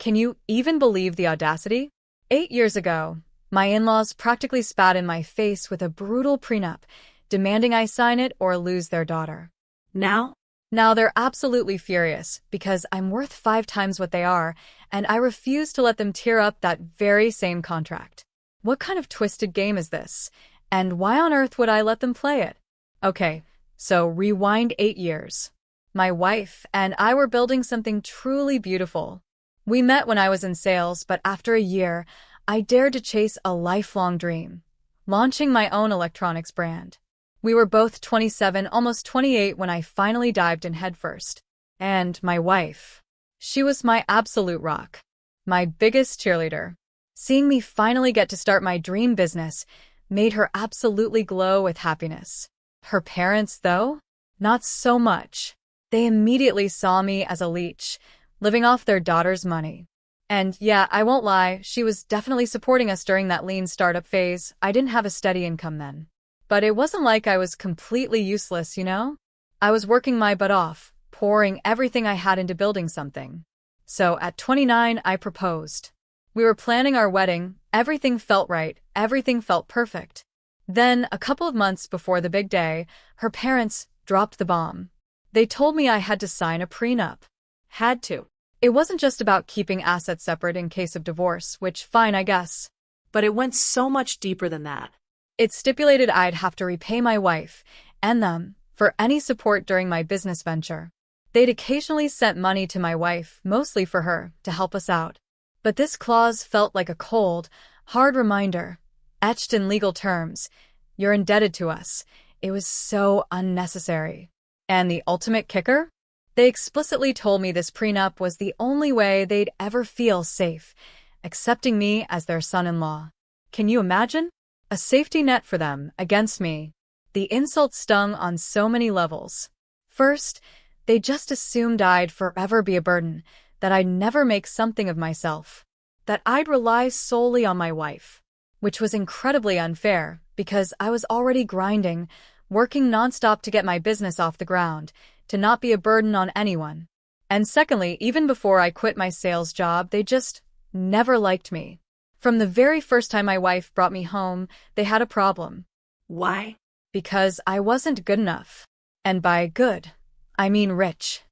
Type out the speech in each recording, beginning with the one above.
Can you even believe the audacity? 8 years ago, my in-laws practically spat in my face with a brutal prenup, demanding I sign it or lose their daughter. Now? Now they're absolutely furious because I'm worth 5 times what they are, and I refuse to let them tear up that very same contract. What kind of twisted game is this? And why on earth would I let them play it? Okay, so rewind 8 years. My wife and I were building something truly beautiful. We met when I was in sales, but after a year, I dared to chase a lifelong dream, launching my own electronics brand. We were both 27, almost 28 when I finally dived in headfirst. And my wife. She was my absolute rock. My biggest cheerleader. Seeing me finally get to start my dream business made her absolutely glow with happiness. Her parents, though? Not so much. They immediately saw me as a leech, living off their daughter's money. And yeah, I won't lie, she was definitely supporting us during that lean startup phase. I didn't have a steady income then. But it wasn't like I was completely useless, you know? I was working my butt off, pouring everything I had into building something. So at 29, I proposed. We were planning our wedding, everything felt right, everything felt perfect. Then, a couple of months before the big day, her parents dropped the bomb. They told me I had to sign a prenup. Had to. It wasn't just about keeping assets separate in case of divorce, which fine, I guess. But it went so much deeper than that. It stipulated I'd have to repay my wife and them for any support during my business venture. They'd occasionally sent money to my wife, mostly for her, to help us out. But this clause felt like a cold, hard reminder, etched in legal terms. You're indebted to us. It was so unnecessary. And the ultimate kicker? They explicitly told me this prenup was the only way they'd ever feel safe, accepting me as their son-in-law. Can you imagine? A safety net for them, against me. The insult stung on so many levels. First, they just assumed I'd forever be a burden, that I'd never make something of myself, that I'd rely solely on my wife, which was incredibly unfair because I was already grinding, working nonstop to get my business off the ground, to not be a burden on anyone. And secondly, even before I quit my sales job, they just never liked me. From the very first time my wife brought me home, they had a problem. Why? Because I wasn't good enough. And by good, I mean rich.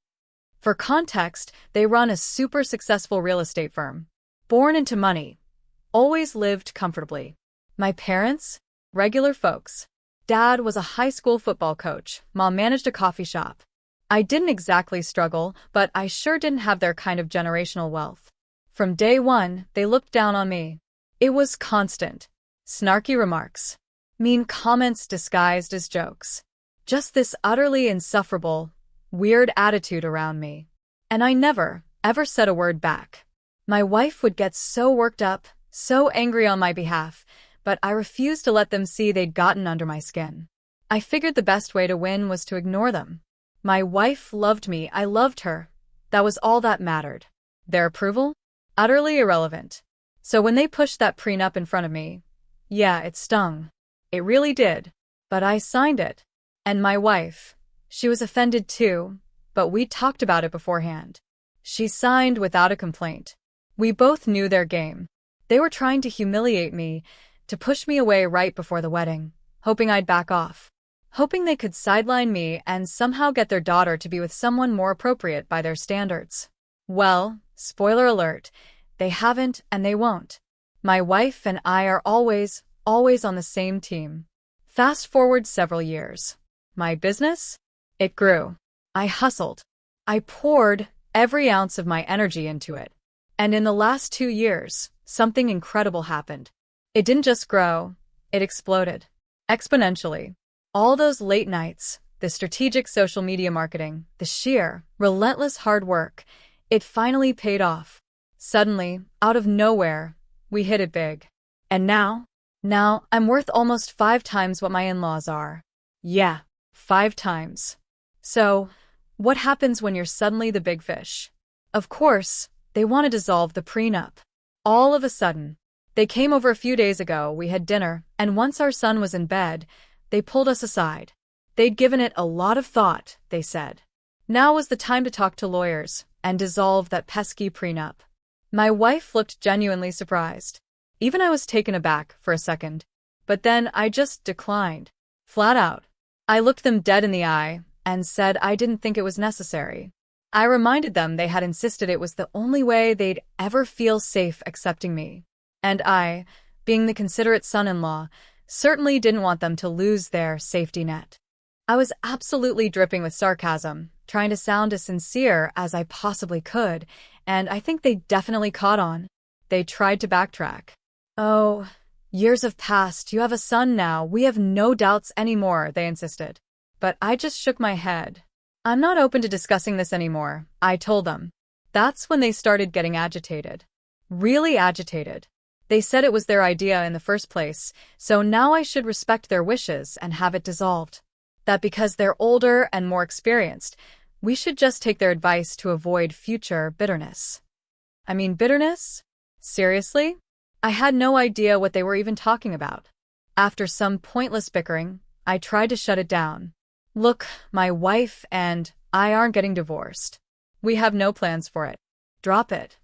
For context, they run a super successful real estate firm. Born into money. Always lived comfortably. My parents? Regular folks. Dad was a high school football coach. Mom managed a coffee shop. I didn't exactly struggle, but I sure didn't have their kind of generational wealth. From day one, they looked down on me. It was constant. Snarky remarks. Mean comments disguised as jokes. Just this utterly insufferable, weird attitude around me. And I never, ever said a word back. My wife would get so worked up, so angry on my behalf, but I refused to let them see they'd gotten under my skin. I figured the best way to win was to ignore them. My wife loved me, I loved her. That was all that mattered. Their approval? Utterly irrelevant. So when they pushed that prenup in front of me, yeah, it stung. It really did. But I signed it. And my wife, she was offended too, but we talked about it beforehand. She signed without a complaint. We both knew their game. They were trying to humiliate me, to push me away right before the wedding, hoping I'd back off. Hoping they could sideline me and somehow get their daughter to be with someone more appropriate by their standards. Well, spoiler alert, they haven't and they won't. My wife and I are always on the same team. Fast forward several years. My business? It grew. I hustled. I poured every ounce of my energy into it. And in the last 2 years, something incredible happened. It didn't just grow, it exploded. Exponentially. All those late nights, the strategic social media marketing, the sheer, relentless hard work, it finally paid off. Suddenly, out of nowhere, we hit it big. And now I'm worth almost 5 times what my in-laws are. Yeah, 5 times. So, what happens when you're suddenly the big fish? Of course, they want to dissolve the prenup. All of a sudden. They came over a few days ago, we had dinner, and once our son was in bed, they pulled us aside. They'd given it a lot of thought, they said. Now was the time to talk to lawyers and dissolve that pesky prenup. My wife looked genuinely surprised. Even I was taken aback for a second. But then I just declined. Flat out. I looked them dead in the eye and said I didn't think it was necessary. I reminded them they had insisted it was the only way they'd ever feel safe accepting me. And I, being the considerate son-in-law, certainly didn't want them to lose their safety net. I was absolutely dripping with sarcasm, trying to sound as sincere as I possibly could, and I think they definitely caught on. They tried to backtrack. "Oh, years have passed, you have a son now, we have no doubts anymore," they insisted. But I just shook my head. "I'm not open to discussing this anymore," I told them. That's when they started getting agitated. Really agitated. They said it was their idea in the first place, so now I should respect their wishes and have it dissolved. That because they're older and more experienced, we should just take their advice to avoid future bitterness. I mean, bitterness? Seriously? I had no idea what they were even talking about. After some pointless bickering, I tried to shut it down. "Look, my wife and I aren't getting divorced. We have no plans for it. Drop it."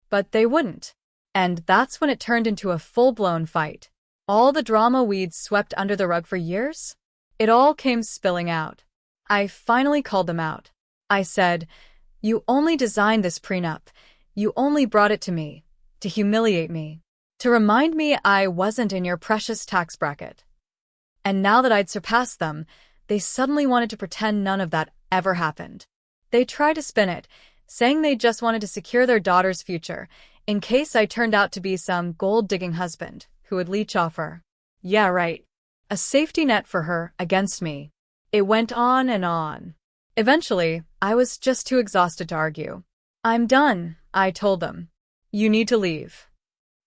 But they wouldn't. And that's when it turned into a full-blown fight. All the drama we'd swept under the rug for years? It all came spilling out. I finally called them out. I said, "You only designed this prenup. You only brought it to me. To humiliate me. To remind me I wasn't in your precious tax bracket." And now that I'd surpassed them, they suddenly wanted to pretend none of that ever happened. They tried to spin it, saying they just wanted to secure their daughter's future, in case I turned out to be some gold-digging husband who would leech off her. Yeah, right. A safety net for her against me. It went on and on. Eventually, I was just too exhausted to argue. "I'm done," I told them. "You need to leave."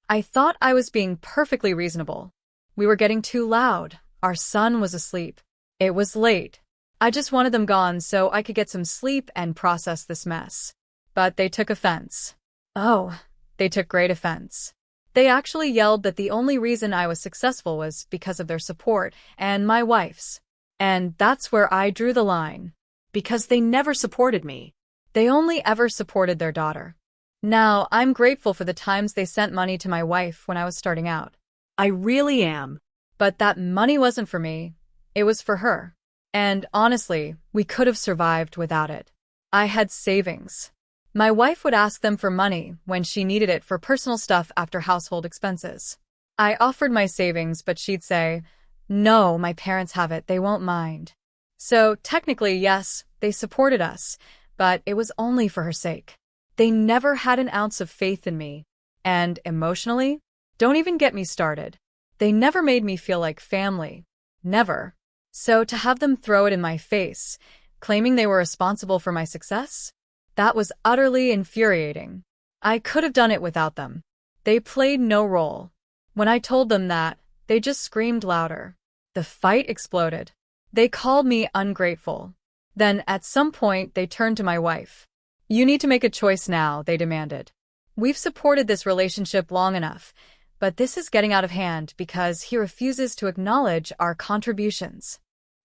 I thought I was being perfectly reasonable. We were getting too loud. Our son was asleep. It was late. I just wanted them gone so I could get some sleep and process this mess. But they took offense. Oh, they took great offense. They actually yelled that the only reason I was successful was because of their support and my wife's. And that's where I drew the line. Because they never supported me. They only ever supported their daughter. Now, I'm grateful for the times they sent money to my wife when I was starting out. I really am. But that money wasn't for me. It was for her. And honestly, we could have survived without it. I had savings. My wife would ask them for money when she needed it for personal stuff after household expenses. I offered my savings, but she'd say, "No, my parents have it, they won't mind." So technically, yes, they supported us, but it was only for her sake. They never had an ounce of faith in me. And emotionally, don't even get me started. They never made me feel like family. Never. So to have them throw it in my face, claiming they were responsible for my success? That was utterly infuriating. I could have done it without them. They played no role. When I told them that, they just screamed louder. The fight exploded. They called me ungrateful. Then, at some point, they turned to my wife. "You need to make a choice now," they demanded. "We've supported this relationship long enough, but this is getting out of hand because he refuses to acknowledge our contributions."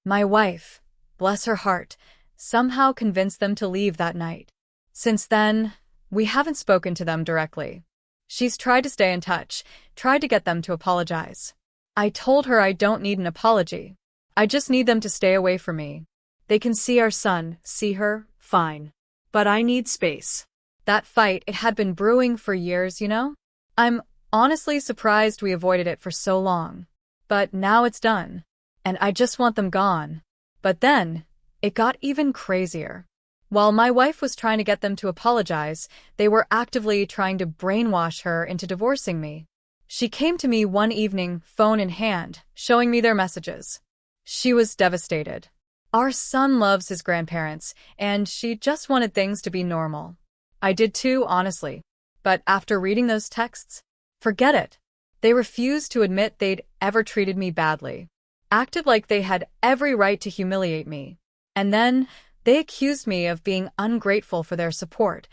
My wife, bless her heart, somehow convinced them to leave that night. Since then, we haven't spoken to them directly. She's tried to stay in touch, tried to get them to apologize. I told her I don't need an apology. I just need them to stay away from me. They can see our son, see her, fine. But I need space. That fight, it had been brewing for years, you know? I'm honestly surprised we avoided it for so long. But now it's done. And I just want them gone. But then, it got even crazier. While my wife was trying to get them to apologize, they were actively trying to brainwash her into divorcing me. She came to me one evening, phone in hand, showing me their messages. She was devastated. Our son loves his grandparents, and she just wanted things to be normal. I did too, honestly. But after reading those texts, forget it. They refused to admit they'd ever treated me badly. Acted like they had every right to humiliate me. And then, they accused me of being ungrateful for their support,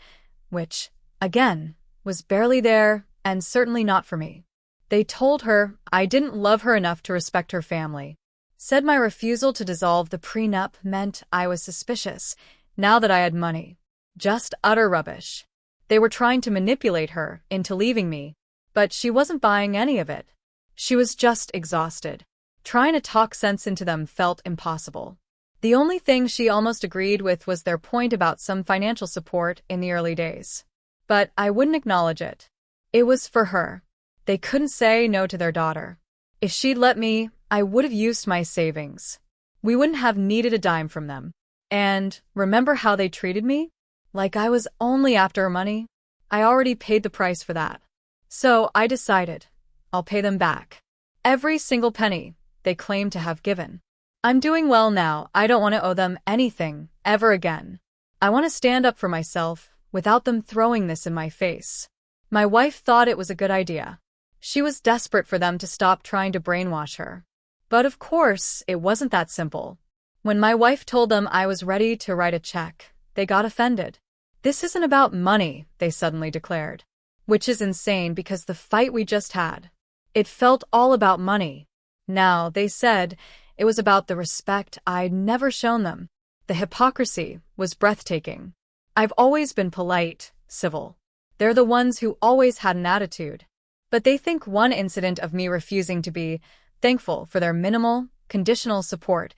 which, again, was barely there and certainly not for me. They told her I didn't love her enough to respect her family. Said my refusal to dissolve the prenup meant I was suspicious, now that I had money. Just utter rubbish. They were trying to manipulate her into leaving me, but she wasn't buying any of it. She was just exhausted. Trying to talk sense into them felt impossible. The only thing she almost agreed with was their point about some financial support in the early days. But I wouldn't acknowledge it. It was for her. They couldn't say no to their daughter. If she'd let me, I would have used my savings. We wouldn't have needed a dime from them. And remember how they treated me? Like I was only after money? I already paid the price for that. So I decided, I'll pay them back. Every single penny they claimed to have given. I'm doing well now. I don't want to owe them anything, ever again. I want to stand up for myself without them throwing this in my face. My wife thought it was a good idea. She was desperate for them to stop trying to brainwash her. But of course, it wasn't that simple. When my wife told them I was ready to write a check, they got offended. This isn't about money, they suddenly declared. Which is insane because the fight we just had. It felt all about money. Now, they said, it was about the respect I'd never shown them. The hypocrisy was breathtaking. I've always been polite, civil. They're the ones who always had an attitude. But they think one incident of me refusing to be thankful for their minimal, conditional support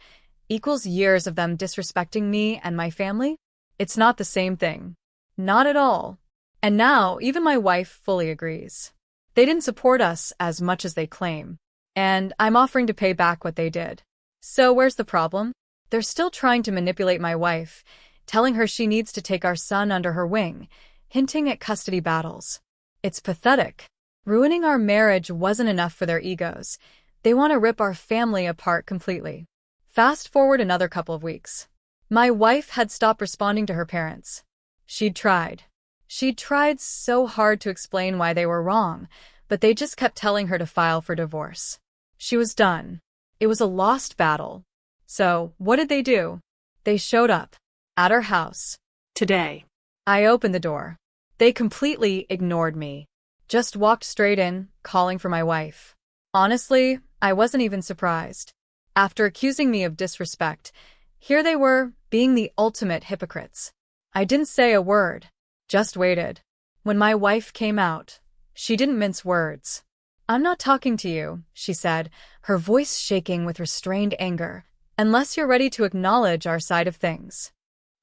equals years of them disrespecting me and my family? It's not the same thing. Not at all. And now, even my wife fully agrees. They didn't support us as much as they claim. And I'm offering to pay back what they did. So where's the problem? They're still trying to manipulate my wife, telling her she needs to take our son under her wing, hinting at custody battles. It's pathetic. Ruining our marriage wasn't enough for their egos. They want to rip our family apart completely. Fast forward another couple of weeks. My wife had stopped responding to her parents. She'd tried so hard to explain why they were wrong, but they just kept telling her to file for divorce. She was done. It was a lost battle. So, what did they do? They showed up. At our house. Today. I opened the door. They completely ignored me. Just walked straight in, calling for my wife. Honestly, I wasn't even surprised. After accusing me of disrespect, here they were, being the ultimate hypocrites. I didn't say a word. Just waited. When my wife came out, she didn't mince words. I'm not talking to you, she said, her voice shaking with restrained anger, unless you're ready to acknowledge our side of things.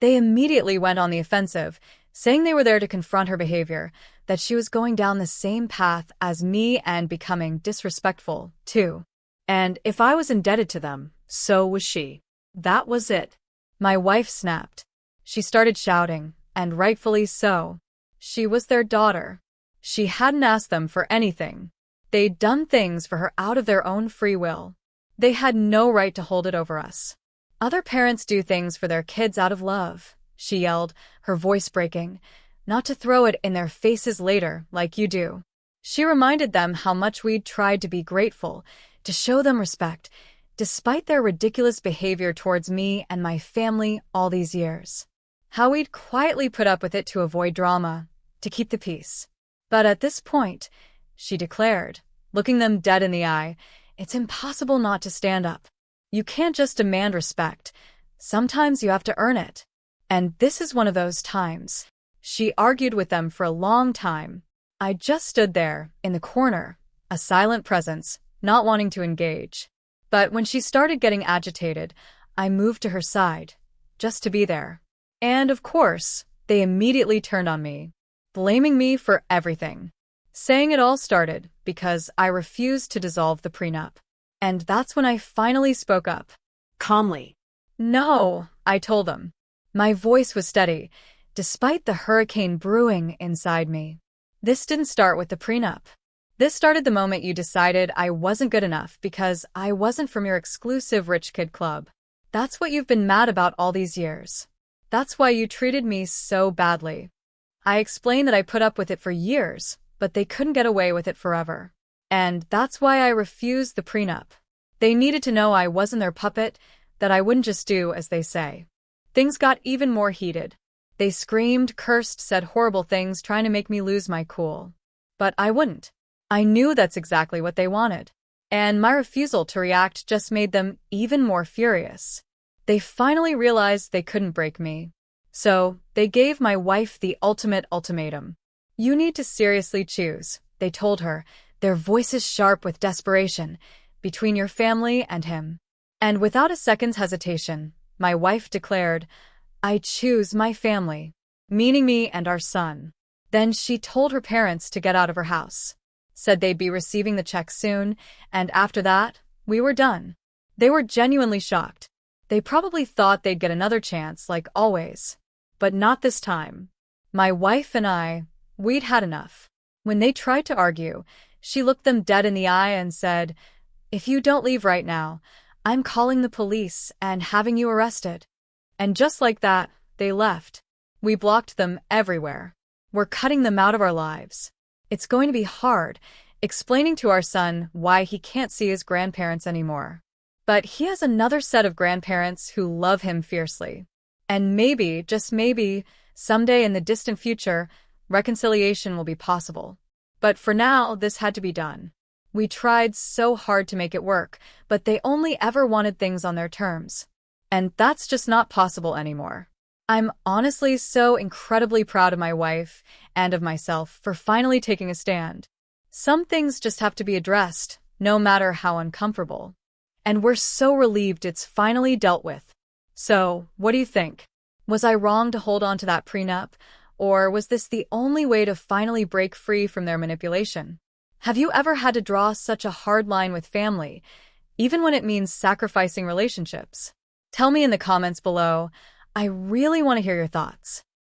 They immediately went on the offensive, saying they were there to confront her behavior, that she was going down the same path as me and becoming disrespectful, too. And if I was indebted to them, so was she. That was it. My wife snapped. She started shouting, and rightfully so. She was their daughter. She hadn't asked them for anything. They'd done things for her out of their own free will. They had no right to hold it over us. Other parents do things for their kids out of love, she yelled, her voice breaking, not to throw it in their faces later like you do. She reminded them how much we'd tried to be grateful, to show them respect, despite their ridiculous behavior towards me and my family all these years. How we'd quietly put up with it to avoid drama, to keep the peace. But at this point, she declared, looking them dead in the eye, it's impossible not to stand up. You can't just demand respect. Sometimes you have to earn it. And this is one of those times. She argued with them for a long time. I just stood there, in the corner, a silent presence, not wanting to engage. But when she started getting agitated, I moved to her side, just to be there. And of course, they immediately turned on me, blaming me for everything. Saying it all started because I refused to dissolve the prenup. And that's when I finally spoke up. Calmly. No, I told them. My voice was steady, despite the hurricane brewing inside me. This didn't start with the prenup. This started the moment you decided I wasn't good enough because I wasn't from your exclusive rich kid club. That's what you've been mad about all these years. That's why you treated me so badly. I explained that I put up with it for years, but they couldn't get away with it forever. And that's why I refused the prenup. They needed to know I wasn't their puppet, that I wouldn't just do as they say. Things got even more heated. They screamed, cursed, said horrible things, trying to make me lose my cool. But I wouldn't. I knew that's exactly what they wanted. And my refusal to react just made them even more furious. They finally realized they couldn't break me. So, they gave my wife the ultimate ultimatum. You need to seriously choose, they told her, their voices sharp with desperation, between your family and him. And without a second's hesitation, my wife declared, I choose my family, meaning me and our son. Then she told her parents to get out of her house, said they'd be receiving the check soon, and after that, we were done. They were genuinely shocked. They probably thought they'd get another chance, like always. But not this time. My wife and I, we'd had enough. When they tried to argue, she looked them dead in the eye and said, if you don't leave right now, I'm calling the police and having you arrested. And just like that, they left. We blocked them everywhere. We're cutting them out of our lives. It's going to be hard, explaining to our son why he can't see his grandparents anymore. But he has another set of grandparents who love him fiercely. And maybe, just maybe, someday in the distant future, reconciliation will be possible. But for now, this had to be done. We tried so hard to make it work, but they only ever wanted things on their terms. And that's just not possible anymore. I'm honestly so incredibly proud of my wife and of myself for finally taking a stand. Some things just have to be addressed, no matter how uncomfortable. And we're so relieved it's finally dealt with. So, what do you think? Was I wrong to hold on to that prenup, or was this the only way to finally break free from their manipulation? Have you ever had to draw such a hard line with family, even when it means sacrificing relationships? Tell me in the comments below. I really want to hear your thoughts.